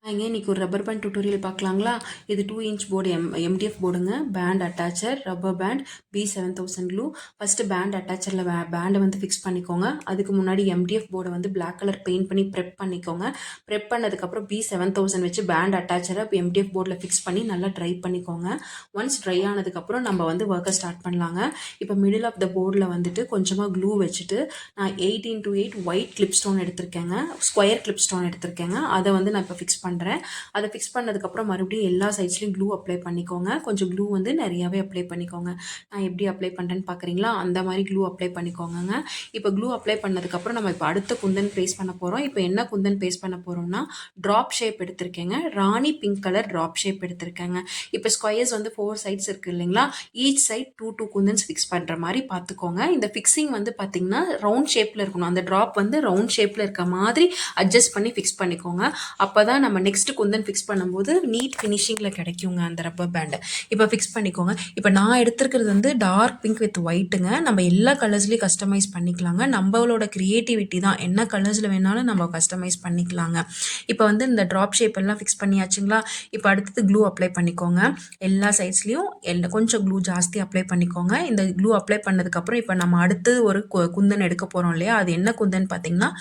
இன்றைக்கி ஒரு rubber band tutorial பார்க்கலாங்களா. இது 2 இன்ச் போர்டு எம்டிஎஃப் போர்டுங்க. Band attacher, rubber band, B7000 glue. First band அட்டாச்சரில் பேண்டை வந்து ஃபிக்ஸ் பண்ணிக்கோங்க. அதுக்கு முன்னாடி எம்டிஎஃப் போர்டை வந்து பிளாக் கலர் பெயிண்ட் பண்ணி ப்ரெப் பண்ணிக்கோங்க. ப்ரெப் பண்ணதுக்கப்புறம் B7000 வச்சு பேண்ட் அட்டாச்சரை எம்டிஎஃப் போர்டில் ஃபிக்ஸ் பண்ணி நல்லா ட்ரை பண்ணிக்கோங்க. ஒன்ஸ் ட்ரை ஆனதுக்கப்புறம் நம்ம வந்து ஒர்க்கை ஸ்டார்ட் பண்ணலாங்க. இப்போ மிடில் ஆஃப் த போர்டில் வந்துட்டு கொஞ்சமாக க்ளூ வச்சுட்டு நான் 8x8 ஒயிட் கிளிப் ஸ்டோன் எடுத்திருக்கேங்க. ஸ்கொயர் கிளிப் ஸ்டோன் எடுத்திருக்கேங்க. அதை வந்து நான் இப்போ ஃபிக்ஸ் பண்ணுறேன். அதை ஃபிக்ஸ் பண்ணதுக்கப்புறம் மறுபடியும் எல்லா சைட்ஸ்லையும் க்ளூ அப்ளை பண்ணிக்கோங்க. கொஞ்சம் க்ளூ வந்து நிறையாவே அப்ளை பண்ணிக்கோங்க. நான் எப்படி அப்ளை பண்ணுறேன்னு பார்க்குறீங்களா, அந்த மாதிரி க்ளூ அப்ளை பண்ணிக்கோங்க. இப்போ க்ளூ அப்ளை பண்ணதுக்கப்புறம் நம்ம இப்போ அடுத்த குந்தன் பேஸ்ட் பண்ண போகிறோம். இப்போ என்ன குந்தன் பேஸ்ட் பண்ண போகிறோம்னா ட்ராப் ஷேப் எடுத்திருக்கேங்க. ராணி பிங்க் கலர் ட்ராப் ஷேப் எடுத்திருக்கேங்க. இப்போ ஸ்கொயர்ஸ் வந்து 4 சைட்ஸ் இருக்குது இல்லைங்களா, ஈச் சைட் 2 குந்தன்ஸ் ஃபிக்ஸ் பண்ணுற மாதிரி பார்த்துக்கோங்க. இந்த ஃபிக்ஸிங் வந்து பார்த்திங்கன்னா ரவுண்ட் ஷேப்பில் இருக்கணும். அந்த ட்ராப் வந்து ரவுண்ட் ஷேப்பில் இருக்க மாதிரி அட்ஜஸ்ட் பண்ணி ஃபிக்ஸ் பண்ணிக்கோங்க. அப்போ தான் நம்ம நெக்ஸ்ட் குந்தன் ஃபிக்ஸ் பண்ணும்போது நீட் ஃபினிஷிங்கில் கிடைக்குங்க அந்த ரப்பர் பேண்டை. இப்போ ஃபிக்ஸ் பண்ணிக்கோங்க. இப்போ நான் எடுத்துருக்கிறது வந்து டார்க் பிங்க் வித் ஒயிட்டுங்க. நம்ம எல்லா கலர்ஸ்லேயும் கஸ்டமைஸ் பண்ணிக்கலாங்க. நம்மளோட க்ரியேட்டிவிட்டி தான், என்ன கலர்ஸில் வேணாலும் நம்ம கஸ்டமைஸ் பண்ணிக்கலாங்க. இப்போ வந்து இந்த ட்ராப் ஷேப் எல்லாம் ஃபிக்ஸ் பண்ணியாச்சுங்களா. இப்போ அடுத்தது க்ளூ அப்ளை பண்ணிக்கோங்க. எல்லா சைட்ஸ்லேயும் கொஞ்சம் க்ளூ ஜாஸ்தி அப்ளை பண்ணிக்கோங்க. இந்த க்ளூ அப்ளை பண்ணதுக்கப்புறம் இப்போ நம்ம அடுத்து ஒரு குந்தன் எடுக்க போகிறோம் இல்லையா, அது என்ன குந்தன் பார்த்தீங்கன்னா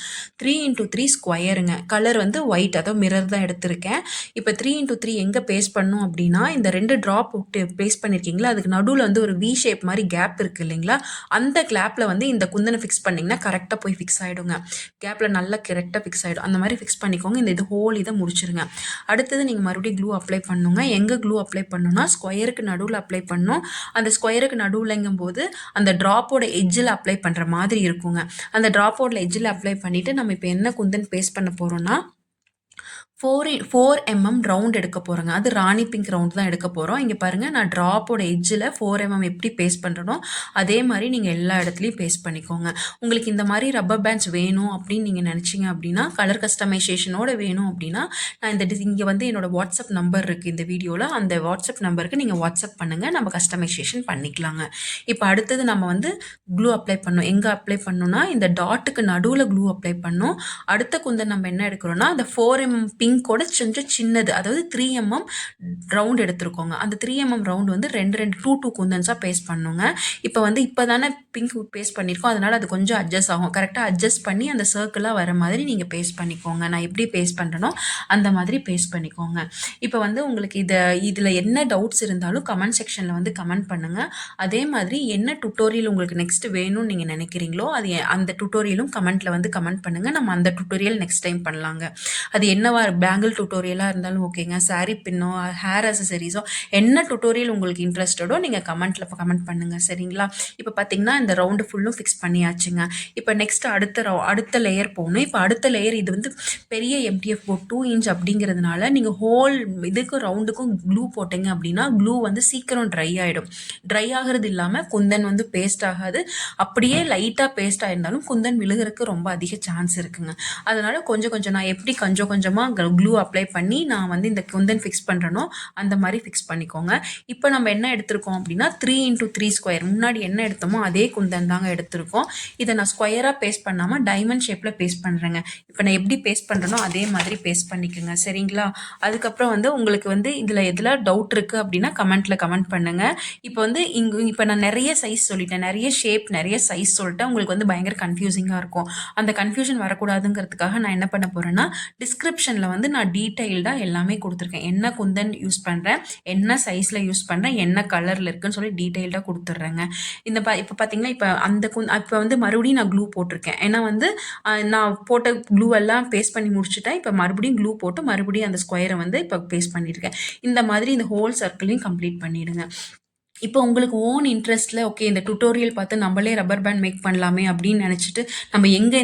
3x3 ஸ்கொயருங்க. கலர் வந்து ஒயிட், அதாவது மிரர் தான் எடுத்திருக்கேன். இப்போ 3x3 எங்கே பேஸ்ட் பண்ணும் அப்படின்னா, இந்த 2 ட்ராப் பேஸ்ட் பண்ணியிருக்கீங்களா, அதுக்கு நடுவில் வந்து ஒரு வி ஷேப் மாதிரி கேப் இருக்குது இல்லைங்களா, அந்த கிளாப்பில் வந்து இந்த குந்தனை ஃபிக்ஸ் பண்ணிங்கன்னா கரெக்டாக போய் ஃபிக்ஸ் ஆகிடுங்க. கேப்பில் நல்லா கரெக்டாக ஃபிக்ஸ் ஆகிடும். அந்த மாதிரி ஃபிக்ஸ் பண்ணிக்கோங்க. இந்த ஹோல் இதை முடிச்சிருங்க. அடுத்தது நீங்கள் மறுபடியும் க்ளூ அப்ளை பண்ணுங்க. எங்கே க்ளூ அப்ளை பண்ணணும்னா ஸ்கொயருக்கு நடுவில் அப்ளை பண்ணணும். அந்த ஸ்கொயருக்கு நடுவில்ங்கும் போது அந்த ட்ராப்போட எட்ஜில் அப்ளை பண்ணுற மாதிரி இருக்குங்க. அந்த ட்ராப்போட எட்ஜில் அப்ளை பண்ணிவிட்டு நம்ம இப்போ என்ன குந்தன் பேஸ்ட் பண்ண போகிறோம்னா 4 mm ரவுண்ட் எடுக்க போகிறோங்க. அது ராணி பிங்க் ரவுண்ட் தான் எடுக்க போகிறோம். இங்கே பாருங்கள், நான் ட்ராப்போட எட்ஜில் 4 mm எப்படி பேஸ்ட் பண்ணுறனோ அதே மாதிரி நீங்கள் எல்லா இடத்துலையும் பேஸ்ட் பண்ணிக்கோங்க. உங்களுக்கு இந்த மாதிரி ரப்பர் பேண்ட்ஸ் வேணும் அப்படின்னு நீங்கள் நினச்சிங்க அப்படின்னா, கலர் கஸ்டமைசேஷனோட வேணும் அப்படின்னா, நான் இங்கே வந்து என்னோடய வாட்ஸ்அப் நம்பர் இருக்குது இந்த வீடியோவில். அந்த வாட்ஸ்அப் நம்பருக்கு நீங்கள் வாட்ஸ்அப் பண்ணுங்கள், நம்ம கஸ்டமைசேஷன் பண்ணிக்கலாங்க. இப்போ அடுத்தது நம்ம வந்து க்ளூ அப்ளை பண்ணோம். எங்கே அப்ளை பண்ணோன்னா இந்த டாட்டுக்கு நடுவில் க்ளூ அப்ளை பண்ணோம். அடுத்த குந்தன் நம்ம என்ன எடுக்கிறோன்னா அந்த 4 mm பிங்கோட கொஞ்சம் சின்னது, அதாவது 3 mm ரவுண்ட் எடுத்துருக்கோங்க. அந்த 3 mm ரவுண்ட் வந்து 2 குந்தன்ஸாக பேஸ்ட் பண்ணுங்க. இப்போ வந்து இப்போ தானே பிங்க் பேஸ்ட் பண்ணியிருக்கோம், அதனால் அது கொஞ்சம் அட்ஜஸ்ட் ஆகும். கரெக்டாக அட்ஜஸ்ட் பண்ணி அந்த சர்க்கிளாக வர மாதிரி நீங்கள் பேஸ்ட் பண்ணிக்கோங்க. நான் எப்படி பேஸ்ட் பண்ணுறனோ அந்த மாதிரி பேஸ்ட் பண்ணிக்கோங்க. இப்போ வந்து உங்களுக்கு இதில் என்ன டவுட்ஸ் இருந்தாலும் கமெண்ட் செக்ஷனில் வந்து கமெண்ட் பண்ணுங்கள். அதே மாதிரி என்ன டுட்டோரியல் உங்களுக்கு நெக்ஸ்ட் வேணும்னு நீங்கள் நினைக்கிறீங்களோ அது அந்த டுட்டோரியலும் கமெண்ட்டில் வந்து கமெண்ட் பண்ணுங்கள். நம்ம அந்த டுட்டோரியல் நெக்ஸ்ட் டைம் பண்ணலாங்க. அது என்னவா பேங்கிள் டுட்டோரியலாக இருந்தாலும் ஓகேங்க, சாரீ பின்னோ, ஹேர் அசசரிஸோ, என்ன டுட்டோரியல் உங்களுக்கு இன்ட்ரெஸ்டடோ நீங்கள் கமெண்ட்டில் கமெண்ட் பண்ணுங்கள், சரிங்களா. இப்போ பார்த்தீங்கன்னா இந்த ரவுண்டு ஃபுல்லும் ஃபிக்ஸ் பண்ணியாச்சுங்க. இப்போ நெக்ஸ்ட் அடுத்த லேயர் போகணும். இப்போ அடுத்த லேயர் இது வந்து பெரிய எம்டிஎஃப் போர்ட் 2 inch அப்படிங்கிறதுனால நீங்கள் ஹோல் இதுக்கும் ரவுண்டுக்கும் க்ளூ போட்டிங்க அப்படின்னா க்ளூ வந்து சீக்கிரம் ட்ரை ஆகிடும். ட்ரை ஆகிறது இல்லாமல் குந்தன் வந்து பேஸ்ட் ஆகாது. அப்படியே லைட்டாக பேஸ்ட் ஆகிருந்தாலும் குந்தன் விழுகிறதுக்கு ரொம்ப அதிக சான்ஸ் இருக்குங்க. அதனால் கொஞ்சம் நான் எப்படி கொஞ்சமாக க்ளூ அப்ளை பண்ணி நான் வந்து இந்த குந்தன் ஃபிக்ஸ் பண்ணுறனோ அந்த மாதிரி ஃபிக்ஸ் பண்ணிக்கோங்க. இப்போ நம்ம என்ன எடுத்திருக்கோம் அப்படின்னா 3x3 ஸ்கொயர், முன்னாடி என்ன எடுத்தோமோ அதே குந்தன் தாங்க எடுத்திருக்கோம். இதை நான் ஸ்கொயராக பேஸ்ட் பண்ணாமல் டைமண்ட் ஷேப்பில் பேஸ்ட் பண்ணுறேங்க. இப்போ நான் எப்படி பேஸ்ட் பண்ணுறனோ அதே மாதிரி பேஸ்ட் பண்ணிக்கோங்க, சரிங்களா. அதுக்கப்புறம் வந்து உங்களுக்கு வந்து இதில் எதில் டவுட் இருக்குது அப்படின்னா கமெண்ட்டில் கமெண்ட் பண்ணுங்கள். இப்போ வந்து இப்போ நான் நிறைய சைஸ் சொல்லிட்டேன், நிறைய ஷேப், நிறைய சைஸ் சொல்லிட்டேன். உங்களுக்கு வந்து பயங்கர கன்ஃபியூசிங்காக இருக்கும். அந்த கன்ஃபியூஷன் வரக்கூடாதுங்கிறதுக்காக நான் என்ன பண்ண போகிறேன்னா டிஸ்கிரிப்ஷனில் வந்து நான் டீட்டெயில்டாக எல்லாமே கொடுத்துருக்கேன். என்ன குந்தன் யூஸ் பண்ணுறேன், என்ன சைஸில் யூஸ் பண்ணுறேன், என்ன கலரில் இருக்குன்னு சொல்லி டீட்டெயில்டாக கொடுத்துட்றேங்க. இப்போ பார்த்தீங்கன்னா இப்போ வந்து மறுபடியும் நான் க்ளூ போட்டிருக்கேன். ஏன்னா வந்து நான் போட்ட க்ளூ எல்லாம் பேஸ்ட் பண்ணி முடிச்சுட்டேன். இப்போ மறுபடியும் க்ளூ போட்டு மறுபடியும் அந்த ஸ்கொயரை வந்து இப்போ பேஸ்ட் பண்ணியிருக்கேன். இந்த மாதிரி இந்த ஹோல் சர்க்கிளையும் கம்ப்ளீட் பண்ணிவிடுங்க. இப்போ உங்களுக்கு ஓன் இன்ட்ரெஸ்ட்டில் ஓகே இந்த டுட்டோரியல் பார்த்து நம்மளே ரப்பர் பேண்ட் மேக் பண்ணலாமே அப்படின்னு நினச்சிட்டு நம்ம எங்கே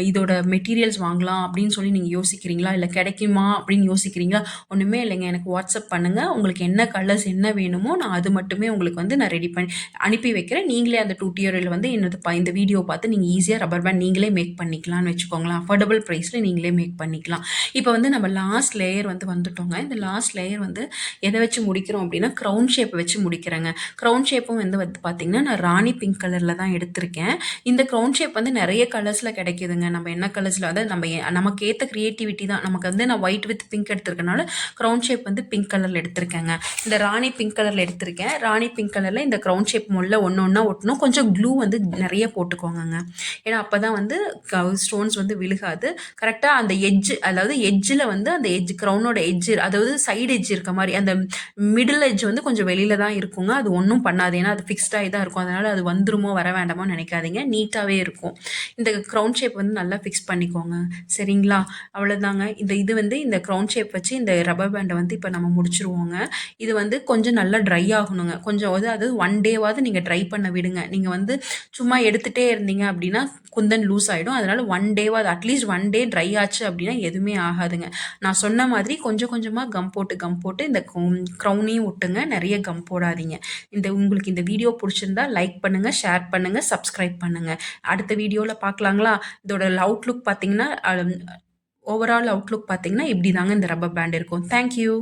இதோட மெட்டீரியல்ஸ் வாங்கலாம் அப்படின்னு சொல்லி நீங்கள் யோசிக்கிறீங்களா, இல்லை கிடைக்குமா அப்படின்னு யோசிக்கிறீங்களா? ஒன்றுமே இல்லைங்க, எனக்கு வாட்ஸ்அப் பண்ணுங்கள். உங்களுக்கு என்ன கலர்ஸ் என்ன வேணுமோ நான் அது மட்டுமே உங்களுக்கு வந்து நான் ரெடி பண்ணி அனுப்பி வைக்கிறேன். நீங்களே அந்த டுட்டோரியல் வந்து இந்த வீடியோ பார்த்து நீங்கள் ஈஸியாக ரப்பர் பேண்ட் நீங்களே மேக் பண்ணிக்கலாம்னு வச்சுக்கோங்களேன். அஃபோர்டபுள் ப்ரைஸில் நீங்களே மேக் பண்ணிக்கலாம். இப்போ வந்து நம்ம லாஸ்ட் லேயர் வந்துட்டோங்க. இந்த லாஸ்ட் லேயர் வந்து எதை வச்சு முடிக்கிறோம் அப்படின்னா க்ரௌன் ஷேப்பை வச்சு முடிக்கிறேங்க. க்ரௌன் ஷேப்பும் வந்து பார்த்தீங்கன்னா நான் ராணி பிங்க் கலரில் தான் எடுத்திருக்கேன். இந்த க்ரௌன் ஷேப் வந்து நிறைய கலர்ஸில் கிடைக்குதுங்க. நம்ம என்ன கலர்ஸில் அதாவது நமக்கு ஏற்ற க்ரியேட்டிவிட்டி தான். நமக்கு வந்து நான் ஒயிட் வித் பிங்க் எடுத்திருக்கனால க்ரௌன் ஷேப் வந்து பிங்க் கலரில் எடுத்திருக்கேங்க. இந்த ராணி பிங்க் கலரில் எடுத்திருக்கேன். ராணி பிங்க் கலரில் இந்த க்ரௌன் ஷேப் முள்ள ஒன்று ஒன்றா ஒட்டணும். கொஞ்சம் க்ளூ வந்து நிறைய போட்டுக்கோங்கங்க. ஏன்னா அப்போ தான் வந்து ஸ்டோன்ஸ் வந்து விழுகாது. கரெக்டாக அந்த எட்ஜ் அதாவது எட்ஜில் வந்து அந்த எட்ஜ் க்ரௌனோட எட்ஜ் அதாவது சைடு எட்ஜ் இருக்க மாதிரி அந்த மிடில் எட்ஜ் வந்து கொஞ்சம் வெளியில தான் இருக்குங்க. அது ஒன்றும் பண்ணாது. ஏன்னா அது ஃபிக்ஸ்டாகி தான் இருக்கும். அதனால் அது வந்துருமோ வர வேண்டாமோ நினைக்காதீங்க. நீட்டாகவே இருக்கும். இந்த க்ரௌன் ஷேப் வந்து நல்லா ஃபிக்ஸ் பண்ணிக்கோங்க. சரிங்களா? அவ்வளோதாங்க. இது வந்து இந்த க்ரௌன் ஷேப் வச்சு இந்த ரப்பர் பேண்டை வந்து இப்போ நம்ம முடிச்சிருவோங்க. இது வந்து கொஞ்சம் நல்லா ட்ரை ஆகணுங்க. கொஞ்சம் அது 1 டேவாவது நீங்கள் ட்ரை பண்ண விடுங்க. நீங்கள் வந்து சும்மா எடுத்துகிட்டே இருந்தீங்க அப்படின்னா குந்தன் லூஸ் ஆகிடும். அதனால் 1 டேவாவது அட்லீஸ்ட் 1 டே ட்ரை ஆச்சு அப்படின்னா எதுவுமே ஆகாதுங்க. நான் சொன்ன மாதிரி கொஞ்சம் கொஞ்சமாக கம் போட்டு இந்த க்ரௌனையும் ஒட்டுங்க. நிறைய கம் போடாதீங்க. உங்களுக்கு இந்த வீடியோ பிடிச்சிருந்தா லைக் பண்ணுங்கள், ஷேர் பண்ணுங்கள், சப்ஸ்கிரைப் பண்ணுங்கள். அடுத்த வீடியோவில் பார்க்கலாங்களா? இதோட அவுட்லுக் பார்த்தீங்கன்னா ஓவரால் அவுட்லுக் பார்த்தீங்கன்னா இப்படி தாங்க இந்த ரப்பர் பேண்ட் இருக்கும். தேங்க்யூ.